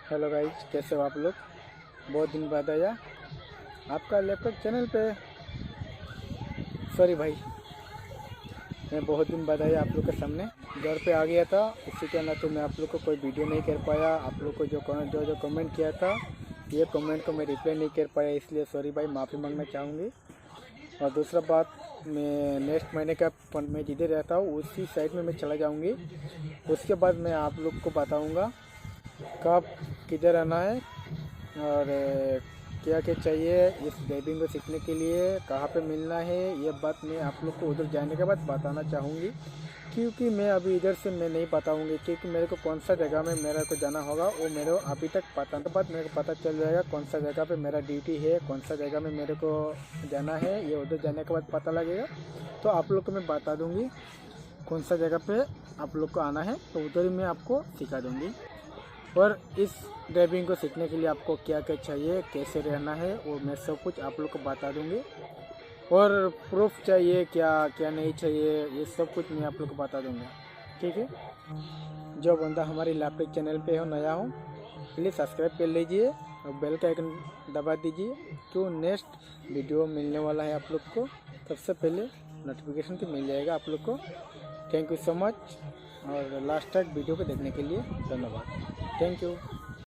Hello guys, कैसे हो आप लोग। बहुत दिन बाद आया आपका लैपटॉप चैनल पे। सॉरी भाई, मैं बहुत दिन बाद आया आप लोग के सामने। घर पे आ गया था, इसी के ना तो मैं आप लोग को कोई वीडियो नहीं कर पाया। आप लोग को जो कमेंट किया था, ये कमेंट को मैं रिप्लाई नहीं कर पाया, इसलिए सॉरी भाई, माफ़ी मांगना चाहूँगी। और दूसरा बात, मैं नेक्स्ट महीने का मैं जिधर रहता हूँ उसी साइड में मैं चला जाऊँगी। उसके बाद मैं आप लोग को बताऊँगा कब किधर आना है और क्या क्या चाहिए इस ड्राइविंग को सीखने के लिए, कहाँ पे मिलना है। ये बात मैं आप लोग को उधर जाने के बाद बताना चाहूँगी, क्योंकि मैं अभी इधर से मैं नहीं बताऊँगी, क्योंकि मेरे को कौन सा जगह में मेरे को जाना होगा वो मेरे को अभी तक पता नहीं। बाद मेरे को पता चल जाएगा कौन सा जगह पे मेरा ड्यूटी है, कौन सा जगह में मेरे को जाना है, ये उधर जाने के बाद पता लगेगा। तो आप लोग को मैं बता दूँगी कौन सा जगह पे आप लोग को आना है, तो उधर ही मैं आपको सिखा दूँगी। और इस ड्राइविंग को सीखने के लिए आपको क्या क्या चाहिए, कैसे रहना है, वो मैं सब कुछ आप लोग को बता दूंगी। और प्रूफ चाहिए क्या क्या नहीं चाहिए, ये सब कुछ मैं आप लोग को बता दूंगा। ठीक है। जो बंदा हमारी लैपटॉप चैनल पे हो, नया हो, प्लीज़ सब्सक्राइब कर लीजिए और बेल का आइकन दबा दीजिए, क्यों नेक्स्ट वीडियो मिलने वाला है आप लोग को सबसे पहले नोटिफिकेशन तो मिल जाएगा आप लोग को। थैंक यू सो मच, और लास्ट तक वीडियो को देखने के लिए धन्यवाद। Thank you.